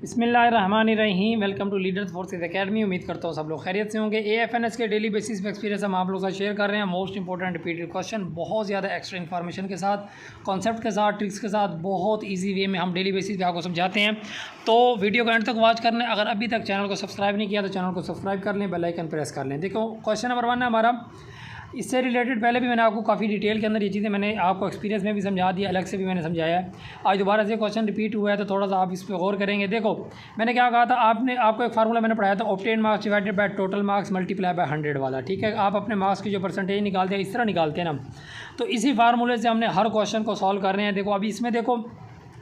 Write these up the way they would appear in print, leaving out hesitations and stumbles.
बिस्मिल्लाहिर्रहमानिर्रहीम। Welcome to leaders forces academy. उम्मीद करता हूँ सब लोग खैरियत से होंगे। AFNS के डेली बेसिस पे एक्सपीरियंस हम आप लोगों के साथ शेयर कर रहे हैं। मोस्ट इंपॉर्टेंट रिपीटेड क्वेश्चन, बहुत ज़्यादा एक्स्ट्रा इन्फॉर्मेशन के साथ, कॉन्सेप्ट के साथ, ट्रिक्स के साथ, बहुत ईजी वे में हम डेली बेसिस पे आपको समझाते हैं। तो वीडियो को एंड तक वॉच करना है। अगर अभी तक चैनल को सब्सक्राइब नहीं किया तो चैनल को सब्सक्राइब कर लें, बेल आइकन प्रेस कर लें। देखो क्वेश्चन नंबर 1 है हमारा। इससे रिलेटेड पहले भी मैंने आपको काफ़ी डिटेल के अंदर ये चीज़ें मैंने आपको एक्सपीरियंस में भी समझा दिया, अलग से भी मैंने समझाया है। आज दोबारा से क्वेश्चन रिपीट हुआ है तो थोड़ा सा आप इस पर गौर करेंगे। देखो मैंने क्या कहा था, आपको एक फार्मूला मैंने पढ़ाया था, obtain marks divided by total marks multiply by 100 वाला। ठीक है, आप अपने मार्क्स की जो परसेंटेज निकालते हैं इस तरह निकालते हैं ना, तो इसी फार्मूले से हमने हर क्वेश्चन को सॉल्व कर रहे हैं। देखो अभी इसमें देखो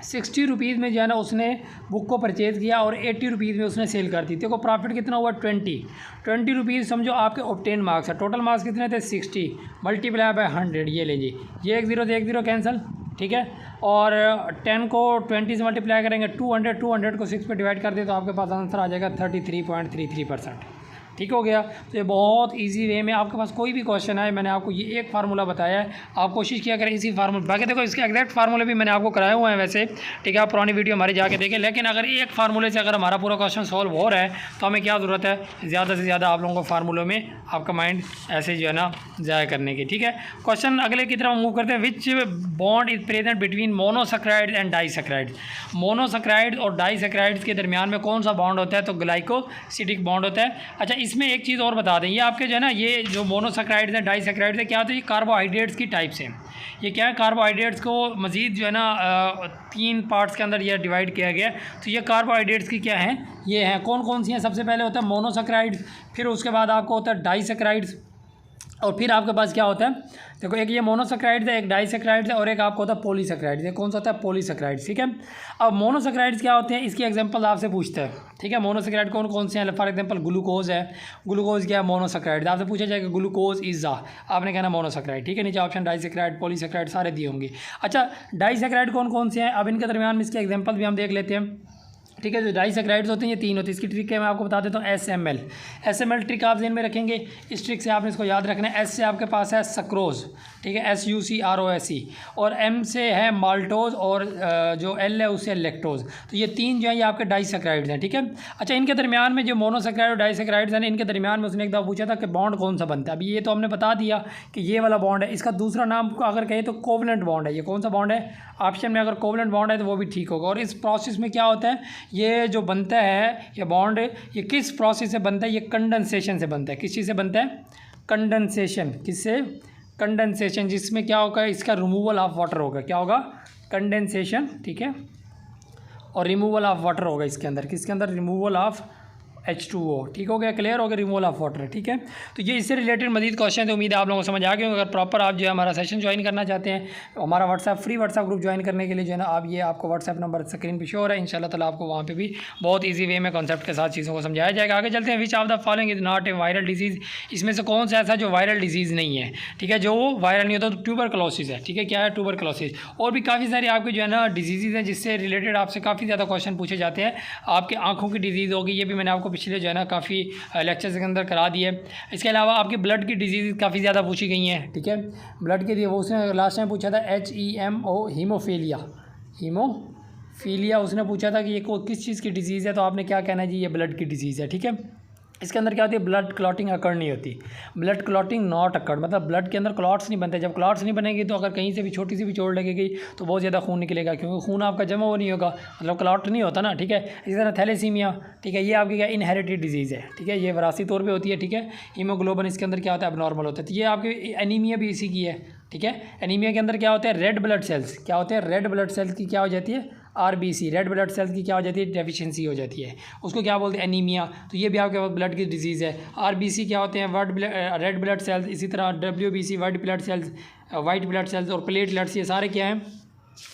60 रुपीज़ में जो है ना उसने बुक को परचेज़ किया और 80 रुपीज़ में उसने सेल कर दी। देखो प्रॉफिट कितना हुआ, 20 रुपीज़ समझो आपके ऑब्टेन मार्क्स है। टोटल मार्क्स कितने थे, 60 मल्टीप्लाई बाय 100। ये लीजिए, ये 1 0 से 1 0 कैंसिल। ठीक है, और 10 को 20 से मल्टीप्लाई करेंगे 200 को 6 पे डिवाइड कर दे तो आपके पास आंसर आ जाएगा 33.33%। ठीक हो गया। तो ये बहुत इजी वे में आपके पास कोई भी क्वेश्चन आए, मैंने आपको ये एक फार्मूला बताया है, आप कोशिश किया करें इसी फार्मूला। बाकी देखो इसके एग्जैक्ट फार्मूले भी मैंने आपको कराए हुए हैं वैसे। ठीक है, आप पुरानी वीडियो हमारी जाके देखें। लेकिन अगर एक फार्मूले से अगर हमारा पूरा क्वेश्चन सॉल्व हो रहा है तो हमें क्या ज़रूरत है, ज़्यादा से ज़्यादा आप लोगों को फार्मूलों में आपका माइंड ऐसे जो है ना ज़ाया करने की। ठीक है, क्वेश्चन अगले की तरफ मूव करते हैं। विच bond is present between monosaccharide and disaccharide. Monosaccharide और डाइसैकराइड्स के दरमियान में कौन सा बॉन्ड होता है, तो ग्लाइकोसिडिक बॉन्ड होता है। अच्छा, इसमें एक चीज़ और बता दें, ये आपके जो है ना ये जो मोनोसैकराइड्स हैं डाइसैकराइड्स हैं क्या होता है, ये कार्बोहाइड्रेट्स की टाइप्स हैं। ये क्या है, कार्बोहाइड्रेट्स को मज़ीद जो है ना 3 पार्ट्स के अंदर ये डिवाइड किया गया। तो ये कार्बोहाइड्रेट्स की क्या हैं, ये हैं कौन कौन सी हैं। सबसे पहले होता है मोनोसैकराइड्स, फिर उसके बाद आपको होता है डाइसैकराइड्स, और फिर आपके पास क्या होता है, देखो एक ये मोनोसैकराइड्स है, एक डाइसैकराइड्स है और एक आपको होता है पॉलीसैकराइड्स। ये कौन सा होता है, पॉलीसैकराइड्स। ठीक है, अब मोनोसैकराइड्स क्या होते हैं, इसकी एग्जांपल आपसे पूछता है। ठीक है, मोनोसैकराइड कौन कौन से हैं, फॉर एग्जांपल ग्लूकोज है। ग्लूकोज क्या है, मोनोसैकराइड। आपसे पूछा जाएगा ग्लूकोज इज़ आपने कहना मोनोसैकराइड। ठीक है, नीचे ऑप्शन डाइसैकराइड, पॉलीसैकराइड सारे दिए होंगे। अच्छा, डाइसैकराइड कौन कौन से हैं, अब इनके दरमियान में इसके एग्जाम्पल भी हम देख लेते हैं। ठीक है, जो डाइसैकराइड्स होते हैं ये 3 होते हैं। इसकी ट्रिक है मैं आपको बता देता हूँ, SML ट्रिक आप ज़हन में रखेंगे। इस ट्रिक से आपने इसको याद रखना है। S से आपके पास है सक्रोज, ठीक है, SUCROSE, और M से है माल्टोज, और जो L है उससे लैक्टोज। तो ये 3 जो है ये आपके डाइसैकराइड्स हैं। ठीक है, अच्छा इनके दरमियान में जो मोनोसैकराइड और डाइसैकराइड्स हैं इनके दरमियान में उसने एक दफ़ा पूछा था कि बॉन्ड कौन सा बनता है। अभी ये तो हमने बता दिया कि ये वाला बॉन्ड है। इसका दूसरा नाम अगर कहें तो कोवलेंट बॉन्ड है। ये कौन सा बॉन्ड है, ऑप्शन में अगर कोवलेंट बॉन्ड है तो वो भी ठीक होगा। और इस प्रोसेस में क्या होता है, ये जो बनता है ये बॉन्ड, ये किस प्रोसेस से बनता है, ये कंडेंसेशन से बनता है। किस चीज़ से बनता है, कंडेंसेशन। किससे, कंडेंसेशन, जिसमें क्या होगा, इसका रिमूवल ऑफ वाटर होगा। क्या होगा, कंडेंसेशन। ठीक है, और रिमूवल ऑफ वाटर होगा इसके अंदर। किसके अंदर, रिमूवल ऑफ H2O। ठीक हो गया, क्लियर हो गया, रिमूवल ऑफ वाटर। ठीक है, तो ये इससे रिलेटेड मजीद क्वेश्चन है, उम्मीद है आप लोगों को समझ आ गए। अगर प्रॉपर आप जो है हमारा सेशन ज्वाइन करना चाहते हैं, हमारा फ्री व्हाट्सएप ग्रुप ज्वाइन करने के लिए जो है ना आप ये आपको व्हाट्सएप नंबर स्क्रीन पे शो हो रहा है। इंशाल्लाह ताला आपको वहाँ पे भी बहुत ईजी वे में कॉन्सेप्ट के साथ चीज़ों को समझाया जाएगा। आगे चलते हैं। Which of the following is not a viral disease. इसमें से कौन सा ऐसा जो वायरल डिजीज़ नहीं है। ठीक है, जो वायरल नहीं होता, तो ट्यूबरकुलोसिस है। ठीक है, क्या है, ट्यूबरकुलोसिस। और भी काफ़ी सारी आपके जो है ना डिजीज़ हैं जिससे रिलेटेड आपसे काफ़ी ज़्यादा क्वेश्चन पूछे जाते हैं। आपके आँखों की डिजीज़ होगी, ये भी मैंने आपको पिछले जो है ना काफ़ी लेक्चर्स के अंदर करा दिए। इसके अलावा आपकी ब्लड की डिजीज़ काफ़ी ज़्यादा पूछी गई हैं। ठीक है, ब्लड के लिए वो उसने लास्ट टाइम पूछा था HEMO, हीमोफीलिया उसने पूछा था कि ये किस चीज़ की डिजीज़ है, तो आपने क्या कहना है जी, ये ब्लड की डिजीज़ है। ठीक है, इसके अंदर क्या होती है, ब्लड क्लॉटिंग अकर नहीं होती। ब्लड क्लॉटिंग नॉट अकर्ड, मतलब ब्लड के अंदर क्लॉट्स नहीं बनते। जब क्लॉट्स नहीं बनेगी तो अगर कहीं से भी छोटी सी भी चोट लगेगी तो बहुत ज़्यादा खून निकलेगा, क्योंकि खून आपका जमा हो नहीं होगा, मतलब क्लॉट नहीं होता ना। ठीक है, इसी तरह थैलेसीमिया, ठीक है, ये आपकी क्या इनहेरिटेड डिजीज़ है। ठीक है, ये वरासी तौर पर होती है। ठीक है, हीमोग्लोबिन इसके अंदर क्या होता है, अब नॉर्मल होता है। तो ये आपकी एनीमिया भी इसी की है। ठीक है, एनीमिया के अंदर क्या होता है, रेड ब्लड सेल्स, क्या होते हैं, रेड ब्लड सेल्स की क्या हो जाती है, RBC, रेड ब्लड सेल्स की क्या हो जाती है, डेफिशिएंसी हो जाती है, उसको क्या बोलते हैं, एनीमिया। तो ये भी आपके पास ब्लड की डिजीज़ है। RBC क्या होते हैं, रेड ब्लड सेल्स। इसी तरह WBC, वाइट ब्लड सेल्स, और प्लेटलेट्स, ये सारे क्या हैं।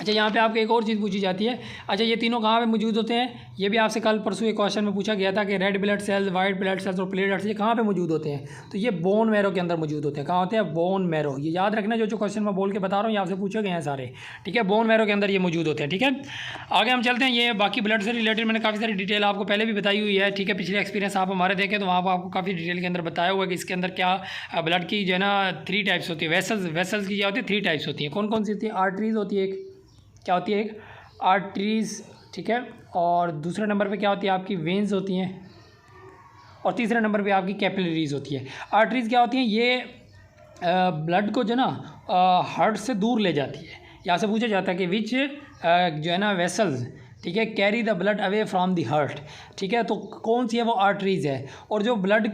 अच्छा, यहाँ पे आपको एक और चीज़ पूछी जाती है। अच्छा, ये तीनों कहाँ पे मौजूद होते हैं, ये भी आपसे कल परसों एक क्वेश्चन में पूछा गया था कि red blood cells, white blood cells और प्लेटलेट्स ये कहाँ पे मौजूद होते हैं, तो ये बोन मैरो के अंदर मौजूद होते हैं। कहाँ होते हैं, बोन मैरो। ये याद रखना, जो क्वेश्चन मैं बोल के बता रहा हूँ ये आपसे पूछे गए हैं सारे। ठीक है, बोन मैरो के अंदर ये मौजूद होते हैं। ठीक है, आगे हम चलते हैं। ये बाकी ब्लड से रिलेटेड मैंने काफ़ी सारी डिटेल आपको पहले भी बताई हुई है। ठीक है, पिछले एक्सपीरियंस आप हमारे देखें तो वहाँ पर आपको काफ़ी डिटेल के अंदर बताया हुआ है कि इसके अंदर क्या ब्लड की जो है ना 3 टाइप्स होती है। वेसल्स की क्या होती है, 3 टाइप्स होती हैं। कौन कौन सी होती है, आर्टरीज होती है, एक क्या होती है, एक आर्टरीज, ठीक है, और दूसरे नंबर पे क्या होती है आपकी वेन्स होती हैं, और तीसरे नंबर पे आपकी कैपिलरीज होती है। आर्टरीज क्या होती हैं, ये ब्लड को जो ना हार्ट से दूर ले जाती है। यहाँ से पूछा जाता है कि विच जो है ना वेसल्स, ठीक है, carry the blood away from the heart, ठीक है, तो कौन सी है वो आर्टरीज है। और जो ब्लड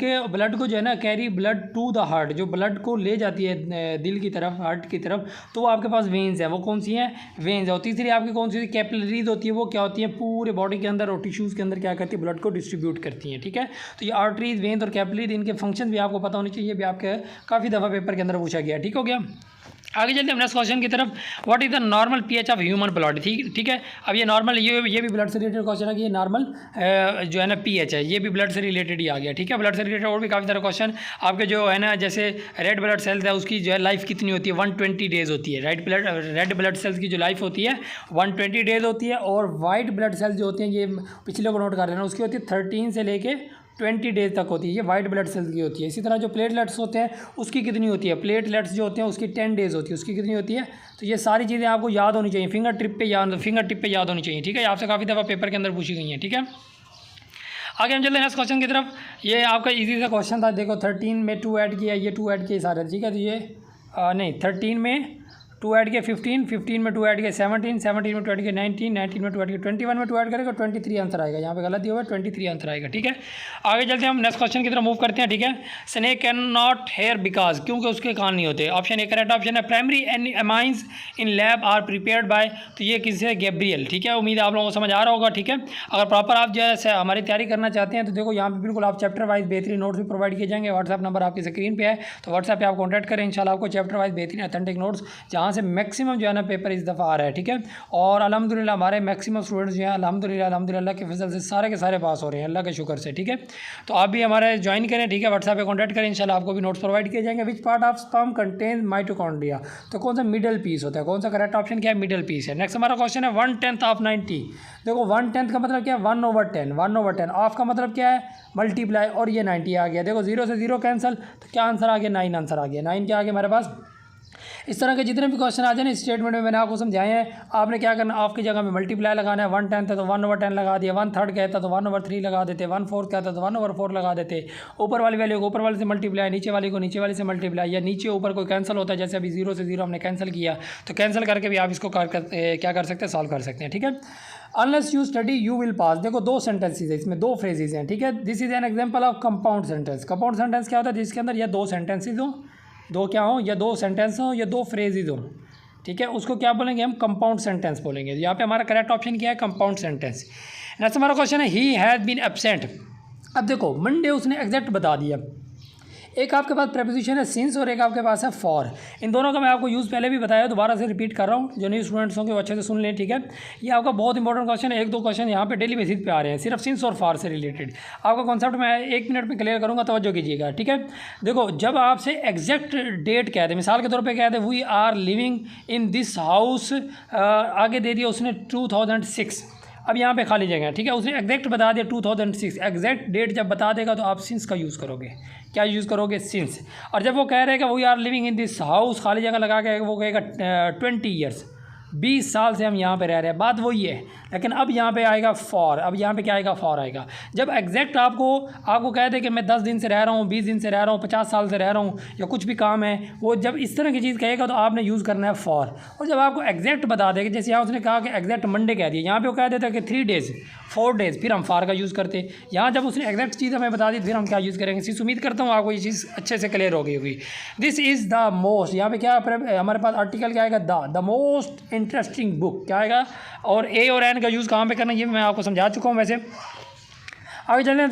को जो है ना carry blood to the heart, जो ब्लड को ले जाती है दिल की तरफ, हार्ट की तरफ, तो वो आपके पास वेन्स है, वो कौन सी हैं, वेन्स है। और तीसरी आपकी कौन सी कैपिलरीज होती है, वो क्या होती है, पूरे बॉडी के अंदर और टिश्यूज़ के अंदर क्या करती है, ब्लड को डिस्ट्रीब्यूट करती हैं, ठीक है। तो ये आर्टरीज, वेन्स और कैपिलरीज, इनके फंक्शन भी आपको पता होने चाहिए, भी आपके काफ़ी दफ़ा पेपर के अंदर पूछा गया, ठीक हो गया। आगे चलते हैं नेक्स्ट क्वेश्चन की तरफ। What is the normal pH of human blood, ठीक है। अब ये नॉर्मल, ये भी ब्लड से रिलेटेड क्वेश्चन है कि ये नॉर्मल जो है ना पीएच है, ये भी ब्लड से रिलेटेड ही आ गया, ठीक है। ब्लड से रिलेटेड और भी काफ़ी सारे क्वेश्चन आपके जो है ना, जैसे रेड ब्लड सेल्स है उसकी जो है लाइफ कितनी होती है, 120 डेज़ होती है। रेड ब्लड सेल्स की जो लाइफ होती है 120 डेज़ होती है, और वाइट ब्लड सेल्स जो होती हैं, ये पिछले को नोट कर लेना, उसकी होती है 13 से लेके 20 डेज तक होती है, ये वाइट ब्लड सेल्स की होती है। इसी तरह जो प्लेटलेट्स होते हैं उसकी कितनी होती है, प्लेटलेट्स जो होते हैं उसकी 10 डेज़ होती है, उसकी कितनी होती है। तो ये सारी चीज़ें आपको याद होनी चाहिए, फिंगर टिप पे याद होनी चाहिए, ठीक है। आपसे काफ़ी दफ़ा पेपर के अंदर पूछी गई हैं, ठीक है। आगे हम चलते हैं नेक्स्ट क्वेश्चन की तरफ। ये आपका इजी सा क्वेश्चन था, देखो 13 में 2 ऐड किया, ये 2 ऐड किए सारे, ठीक है। तो ये नहीं, 13 में 2 ऐड किया 15, 15 में 2 ऐड किया 17, 17 में 2 ऐड किया 19, 19 में 2 ऐड किया 21 में 2 ऐड करेगा 23 आंसर आएगा। यहाँ पे गलत दिया हुआ है, 23 आंसर आएगा, ठीक है। आगे चलते हैं हम नेक्स्ट क्वेश्चन की तरफ मूव करते हैं, ठीक है। Snake can not hear because, क्योंकि उसके कान नहीं होते। ऑप्शन ए करेक्ट ऑप्शन है। Primary amines in lab are prepared by, तो ये किसी है, गैब्रियल, ठीक है। उम्मीद है आप लोगों को समझ आ रहा होगा, ठीक है। अगर प्रॉपर आप जैसे हमारी तैयारी करना चाहते हैं तो देखो यहाँ पे बिल्कुल आप चैप्टर वाइज बेहतरीन नोट्स भी प्रोवाइड किए जाएंगे। व्हाट्सएप नंबर आपकी स्क्रीन पे है, तो व्हाट्सएप पे आप कॉन्टैक्ट करें, इंशाल्लाह आपको चैप्टर वाइज बेहतरीन ऑथेंटिक नोट्स, जहाँ से मैक्सिमम ना पेपर इस दफ़ा आ रहा है, ठीक है। और अल्हम्दुलिल्लाह हमारे मैक्सिमम स्टूडेंट्स जो हैं अल्हम्दुलिल्लाह के फजल से सारे पास हो रहे हैं, अल्लाह के शुक्र से, ठीक है। तो आप भी हमारे ज्वाइन करें, ठीक है। व्हाट्सएप पे कांटेक्ट करें, इंशाल्लाह आपको भी नोट्स प्रोवाइड किए जाएंगे। Which part of sperm contains mitochondria, तो कौन सा मिडल पीस होता है, कौन सा करेक्ट ऑप्शन क्या है, मिडल पीस है। नेक्स्ट हमारा क्वेश्चन है 1/10 ऑफ 90, देखो 1/10 का मतलब क्या है, 1/10, 1/10 ऑफ का मतलब क्या है, मल्टीप्लाई, और ये 90 आ गया। देखो 0 से 0 कैंसिल, तो क्या आंसर आ गया, 9 आंसर आ गया। 9 क्या आ गया हमारे पास। इस तरह के जितने भी क्वेश्चन आ जाए ना स्टेटमेंट में, मैंने आपको समझाए हैं। आपने क्या करना, ऑफ की जगह में मल्टीप्लाई लगाना है। 1/10 है तो 1/10 लगा दिया, 1/3 कहता तो 1/3 लगा देते, 1/4 कहता तो 1/4 लगा देते। ऊपर वाली वैल्यू को ऊपर वाले से मल्टीप्लाई, नीचे वाली को नीचे वाले से मल्टीप्लाई, या नीचे ऊपर कोई कैंसिल होता है, जैसे अभी 0 से 0 हमने कैंसिल किया, तो कैंसिल करके भी आप इसको क्या कर सकते हैं, सॉल्व कर सकते हैं, ठीक है। Unless you study you will pass, देखो 2 सेंटेंसेज है इसमें, 2 फ्रेजेज हैं, ठीक है। This is an example of compound sentence. Compound sentence क्या होता है, जिसके अंदर या 2 सेंटेंसेज हो, 2 क्या हो, या 2 सेंटेंस हो, या 2 फ्रेजेज हो, ठीक है। उसको क्या बोलेंगे हम, कंपाउंड सेंटेंस बोलेंगे। यहाँ पे हमारा करेक्ट ऑप्शन क्या है, कंपाउंड सेंटेंस। नेक्स्ट हमारा क्वेश्चन है ही हैज़ बीन एब्सेंट। अब देखो मंडे उसने एग्जैक्ट बता दिया, एक आपके पास प्रेपोजिशन है सिंस और एक आपके पास है फॉर। इन दोनों का मैं आपको यूज़ पहले भी बताया, दोबारा से रिपीट कर रहा हूँ, जो न्यू स्टूडेंट्स होंगे वो अच्छे से सुन लें, ठीक है। ये आपका बहुत इंपॉर्टेंट क्वेश्चन है, 1-2 क्वेश्चन यहाँ पे डेली बेसिस पे आ रहे हैं, सिर्फ सिंस और फॉर से रिलेटेड। आपका कॉन्सेप्ट मैं 1 मिनट में क्लियर करूँगा, तवज्जो कीजिएगा, ठीक है। देखो जब आपसे एग्जैक्ट डेट कह दे, मिसाल के तौर पर कह दे we are living in this house, आगे दे दिया उसने 2006, अब यहाँ पे खाली जगह है, ठीक है। उसने एग्जैक्ट बता दिया 2006, एग्जैक्ट डेट जब बता देगा तो आप सिंस का यूज़ करोगे, क्या यूज़ करोगे, सिंस। और जब वो कह रहे हैं कि we are living in this house, खाली जगह लगा के वो कहेगा 20 ईयर्स, 20 साल से हम यहाँ पे रह रहे हैं, बात वही है। लेकिन अब यहाँ पे आएगा फॉर, अब यहाँ पे क्या आएगा, फॉर आएगा। जब एग्जैक्ट आपको कह दे कि मैं 10 दिन से रह रहा हूँ, 20 दिन से रह रहा हूँ, 50 साल से रह रहा हूँ, या कुछ भी काम है, वो जब इस तरह की चीज़ कहेगा तो आपने यूज़ करना है फॉर। और जब आपको एग्जैक्ट बता देगा, जैसे यहाँ उसने कहा कि एग्जैक्ट मंडे कह दिया, यहाँ पे वो कह देता कि 3 डेज़ 4 डेज़, फिर हम फॉर का यूज़ करते। यहाँ जब उसने एग्जैक्ट चीज़ हमें बता दी, फिर हम क्या यूज़ करेंगे। इसी उम्मीद करता हूँ आपको ये चीज़ अच्छे से क्लियर हो गई होगी। दिस इज़ द मोस्ट, यहाँ पे क्या हमारे पास आर्टिकल क्या आएगा, द मोस्ट इंटरेस्टिंग बुक क्या आएगा। और ए और एन का यूज़ कहाँ पे करना, ये मैं आपको समझा चुका हूँ वैसे। आगे चलने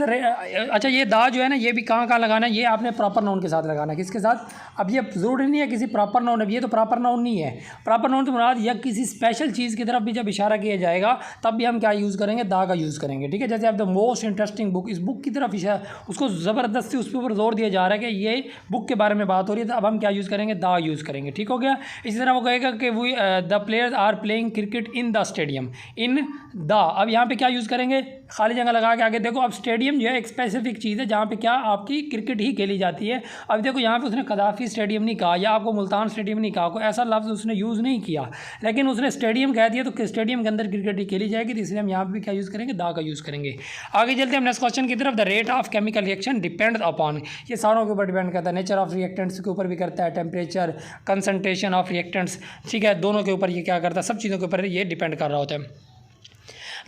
अच्छा ये दा जो है ना, ये भी कहाँ लगाना है, ये आपने प्रॉपर नाउन के साथ लगाना है। किसके साथ, अब ये ज़रूरी नहीं है किसी प्रॉपर नाउन, अब ये तो प्रॉपर नाउन नहीं है। प्रॉपर नाउन तो मुराद या किसी स्पेशल चीज़ की तरफ भी जब इशारा किया जाएगा तब भी हम क्या यूज़ करेंगे, दा का यूज़ करेंगे, ठीक है। जैसे अब द मोस्ट इंटरेस्टिंग बुक, इस बुक की तरफ उसको ज़बरदस्ती उस पर जोर दिया जा रहा है कि ये बुक के बारे में बात हो रही है, तो अब हम क्या यूज़ करेंगे, दा यूज़ करेंगे, ठीक हो गया। इसी तरह वो कहेगा कि the players are playing cricket in the stadium, in the, अब यहाँ पर क्या यूज़ करेंगे, खाली जगह लगा के आगे देखो। अब स्टेडियम जो है एक स्पेसिफिक चीज़ है जहाँ पे क्या आपकी क्रिकेट ही खेली जाती है। अब देखो यहाँ पे उसने कदाफ़ी स्टेडियम नहीं कहा या आपको मुल्तान स्टेडियम नहीं कहा, कोई ऐसा लफ्ज़ उसने यूज़ नहीं किया, लेकिन उसने स्टेडियम कह दिया, तो स्टेडियम के अंदर क्रिकेट ही खेली जाएगी, तो इसलिए हम यहाँ पर भी क्या यूज़ करेंगे, दा का यूज़ करेंगे। आगे चलते हैं हम नेक्स्ट क्वेश्चन की तरफ। The rate of chemical reaction depend upon, ये सारों के ऊपर डिपेंड करता है, नेचर ऑफ रिएक्टेंट्स के ऊपर भी करता है, टेम्परेचर, कंसनट्रेशन ऑफ रिएक्टेंट्स, ठीक है, दोनों के ऊपर ये क्या करता है, सब चीज़ों के ऊपर ये डिपेंड कर रहा होता है।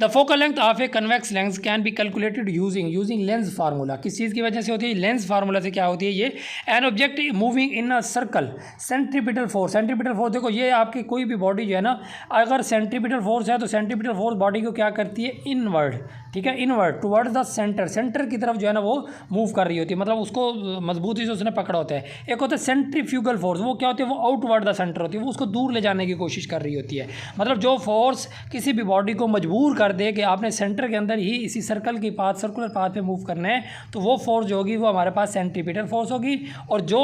The focal length of a convex lens can be calculated using lens formula. किस चीज़ की वजह से होती है, लेंस फार्मूला से क्या होती है ये। An object moving in a circle, centripetal force, centripetal force देखो ये आपकी कोई भी बॉडी जो है ना, अगर सेंट्रीपिटल फोर्स है तो सेंट्रीपिटल फोर्स बॉडी को क्या करती है, इनवर्ड, ठीक है, inward towards the centre, centre की तरफ जो है ना वो मूव कर रही होती है, मतलब उसको मजबूती से उसने पकड़ा होता है। एक होता है सेंट्रीफ्यूगल फोर्स, वो क्या होती है, वो आउटवर्ड द सेंटर होती है, वो उसको दूर ले जाने की कोशिश कर रही होती है। मतलब जो फोर्स किसी भी बॉडी को मजबूर कर दे कि आपने सेंटर के अंदर ही इसी सर्कल की पाथ, सर्कुलर पाथ पे मूव करना है, तो वो फोर्स जो होगी वो हमारे पास सेंट्रीपिटल फोर्स होगी, और जो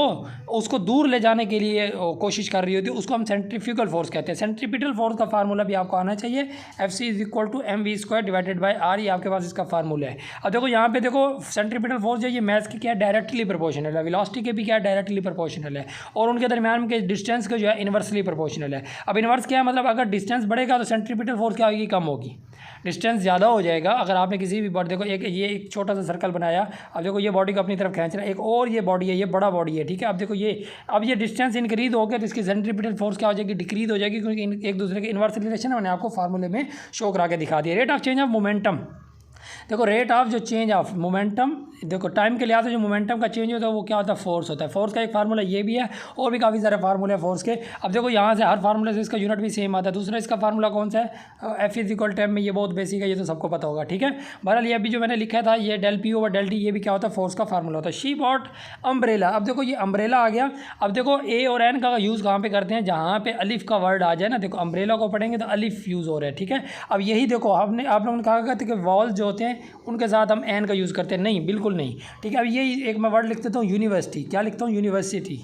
उसको दूर ले जाने के लिए कोशिश कर रही होती है उसको हम सेंट्रीफ्यूगल फोर्स कहते हैं। सेंट्रीपिटल फोर्स का फार्मूला भी आपको आना चाहिए, Fc = mv² divided by r, ये आपके पास इसका फार्मूला है। अब देखो यहाँ पे देखो सेंट्रीपिटल फोर्स जो ये मैथ की क्या है, डायरेक्टली प्रोपोर्शनल है, वेलोसिटी के भी क्या है, डायरेक्टली प्रोपोर्शनल है, और उनके दरमियान के डिस्टेंस के जो है इन्वर्सली प्रोपोर्शनल है। अब इन्वर्स क्या है, मतलब अगर डिस्टेंस बढ़ेगा तो सेंट्रीपिटल फोर्स क्या होगी, कम होगी, डिस्टेंस ज़्यादा हो जाएगा। अगर आपने किसी भी बॉडी, देखो एक छोटा सा सर्कल बनाया, अब देखो ये बॉडी को अपनी तरफ खींच रहा है, एक और ये बॉडी है, ये बड़ा बॉडी है, ठीक है। अब देखो अब ये डिस्टेंस इंक्रीज हो गया तो इसकी सेंट्रीपिटल फोर्स क्या हो जाएगी, डिक्रीज हो जाएगी, क्योंकि एक दूसरे के इन्वर्स रिलेशन है, मैंने आपको फार्मूले में शो करा के दिखा दिया। Rate of change of momentum, देखो रेट ऑफ जो चेंज ऑफ मोमेंटम, देखो टाइम के लिहाज से जो मोमेंटम का चेंज होता है वो क्या होता है, फोर्स होता है। फोर्स का एक फार्मूला ये भी है, और भी काफ़ी सारे फार्मूले हैं फोर्स के। अब देखो यहाँ से हर फार्मूले से इसका यूनिट भी सेम आता है। दूसरा इसका फार्मूला कौन सा है, F = m में, ये बहुत बेसिक है, ये तो सबको पता होगा, ठीक है। बहरहाल ये अभी जो मैंने लिखा था ये del P/del T, ये भी क्या होता है, फोर्स का फार्मूला होता है। शी बॉट अम्ब्रेला, अब देखो ये अम्ब्रेला आ गया। अब देखो ए और एन का यूज़ कहाँ पे करते हैं, जहाँ पे अलिफ का वर्ड आ जाए ना, देखो अम्ब्रेला को पढ़ेंगे तो अलिफ यूज़ हो रहा है, ठीक है। अब यही देखो आप लोगों ने कहा था कि वॉल जो होते हैं उनके साथ हम एन का यूज़ करते हैं, नहीं बिल्कुल नहीं, ठीक है। अब ये एक मैं वर्ड लिख देता हूँ यूनिवर्सिटी, क्या लिखता हूँ, यूनिवर्सिटी।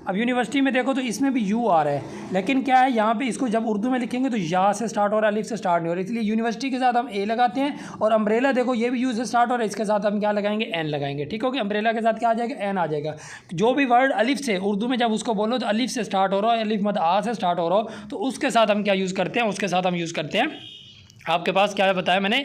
अब यूनिवर्सिटी में देखो तो इसमें भी यू आ रहा है, लेकिन क्या है यहाँ पे इसको जब उर्दू में लिखेंगे तो या से स्टार्ट हो रहा है, अलिफ से स्टार्ट नहीं हो रहा है, इसलिए यूनिवर्सिटी के साथ हम ए लगाते हैं। और अम्ब्रेला देखो ये भी यू से स्टार्ट हो रहा है, इसके साथ हम क्या लगाएंगे, एन लगाएंगे, ठीक हो गया। अम्ब्रेला के साथ क्या आ जाएगा, एन आ जाएगा। जो भी वर्ड अलिफ से उर्दू में जब उसको बोलो तो अलिफ से स्टार्ट हो रहा है, अलिफ मत आ से स्टार्ट हो रहा हो, तो उसके साथ हम क्या यूज़ करते हैं, उसके साथ हम यूज़ करते हैं, आपके पास क्या बताया मैंने,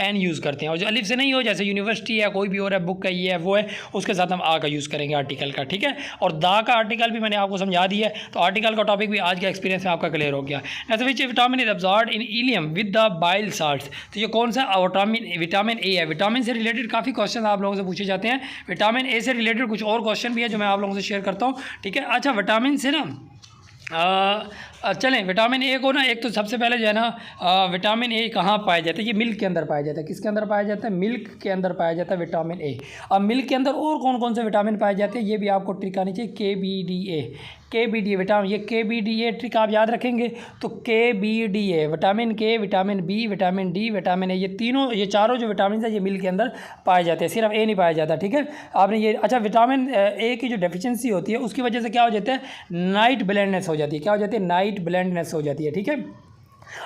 एन यूज़ करते हैं। और जो अलिफ से नहीं हो, जैसे यूनिवर्सिटी है, कोई भी और है, बुक का ये है वो है, उसके साथ हम आ का यूज़ करेंगे, आर्टिकल का, ठीक है। और दा का आर्टिकल भी मैंने आपको समझा दिया है, तो आर्टिकल का टॉपिक भी आज के एक्सपीरियंस में आपका क्लियर हो गया। Next which vitamin is absorbed in ileum with the bile salts, तो ये कौन सा विटामिन ए है। विटामिन से रिलेटेड काफ़ी क्वेश्चन आप लोगों से पूछे जाते हैं, विटामिन ए से रिलेटेड कुछ और क्वेश्चन भी है जो मैं आप लोगों से शेयर करता हूँ, ठीक है। अच्छा विटामिन से ना चलें, विटामिन ए को ना, एक तो सबसे पहले जो है ना विटामिन ए कहाँ पाया जाता है, ये मिल्क के अंदर पाया जाता है। किसके अंदर पाया जाता है, मिल्क के अंदर पाया जाता है विटामिन ए। अब मिल्क के अंदर और कौन कौन से विटामिन पाए जाते हैं ये भी आपको ट्रिक आनी चाहिए, KBDA विटामिन, ये KBDA ट्रिक आप याद रखेंगे तो KBDA vitamin K, vitamin B, vitamin D, vitamin A, ये चारों जो विटामिन है ये मिल्क के अंदर पाए जाते हैं, सिर्फ ए नहीं पाया जाता, ठीक है। आपने ये अच्छा विटामिन ए की जो डेफिशिएंसी होती है उसकी वजह से क्या हो जाता है, नाइट ब्लाइंडनेस हो जाती है, क्या हो जाती है, नाइट ब्लाइंडनेस हो जाती है, ठीक है।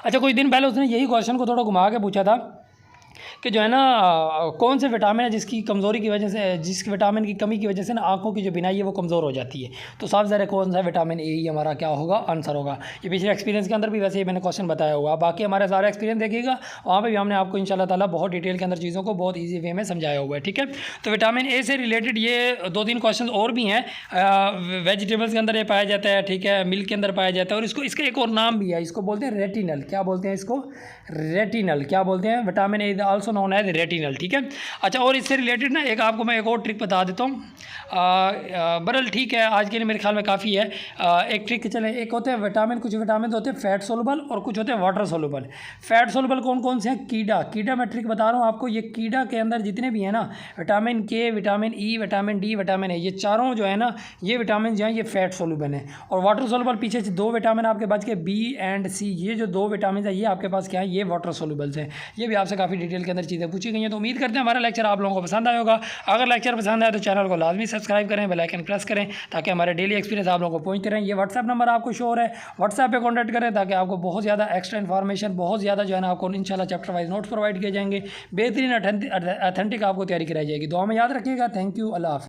अच्छा कुछ दिन पहले उसने यही क्वेश्चन को थोड़ा घुमा के पूछा था कि जो है ना कौन से विटामिन है जिसकी कमज़ोरी की वजह से, जिसकी विटामिन की कमी की वजह से ना आंखों की जो बिनाई है वो कमज़ोर हो जाती है, तो साफ ज़रा कौन सा विटामिन ए ही हमारा क्या होगा, आंसर होगा। ये पिछले एक्सपीरियंस के अंदर भी वैसे ही मैंने क्वेश्चन बताया हुआ, बाकी हमारे सारे एक्सपीरियंस देखिएगा, वहाँ पर भी हमने आपको इंशाल्लाह ताला बहुत डिटेल के अंदर चीज़ों को बहुत ईजी वे में समझाया हुआ है, ठीक है। तो विटामिन ए से रिलेटेड ये 2-3 क्वेश्चन और भी हैं, वेजिटेबल्स के अंदर ये पाया जाता है, ठीक है, मिल्क के अंदर पाया जाता है, और इसका एक और नाम भी है, इसको बोलते हैं रेटिनल, क्या बोलते हैं इसको, रेटिनल, क्या बोलते हैं, vitamin A is also known as retinal, ठीक है। अच्छा और इससे रिलेटेड ना एक आपको मैं एक और ट्रिक बता देता हूँ, बरल ठीक है आज के लिए मेरे ख्याल में काफ़ी है। एक ट्रिक चले, एक होते हैं विटामिन, कुछ विटामिन होते हैं फैट सोलुबल और कुछ होते हैं वाटर सोलुबल। फैट सोलुबल कौन कौन से हैं, कीड़ा मैं ट्रिक बता रहा हूँ आपको, ये कीड़ा के अंदर जितने भी हैं ना, vitamin K, vitamin E, vitamin D, vitamin A, ये चारों जो है ना ये विटामिन जो हैं ये फैट सोलुबल हैं। और वाटर सोलुबल पीछे से 2 विटामिन आपके बच के बी एंड सी, ये जो 2 विटामिन है ये आपके पास क्या है, ये वाटर सोल्यूबल्स हैं। ये भी आपसे काफ़ी डिटेल के अंदर चीज़ें पूछी गई हैं। तो उम्मीद करते हैं हमारा लेक्चर आप लोगों को पसंद आया होगा। अगर लेक्चर पसंद आए तो चैनल को लाजमी सब्सक्राइब करें, बेल आइकन प्रेस करें ताकि हमारे डेली एक्सपीरियंस आप लोगों को पहुँचते रहें। ये व्हाट्सएप नंबर आपको शो हो रहा है, व्हाट्सएप पे कॉन्टैक्ट करें ताकि आपको बहुत ज़्यादा एक्स्ट्रा इन्फॉर्मेशन, बहुत ज़्यादा जो है ना आपको इंशाल्लाह चैप्टर वाइज नोट्स प्रोवाइड किए जाएंगे। बेहतरीन अथेंटिक आपको तैयारी कराई जाएगी। दुआ में याद रखिएगा। Thank you. अल्लाह हाफ़िज़।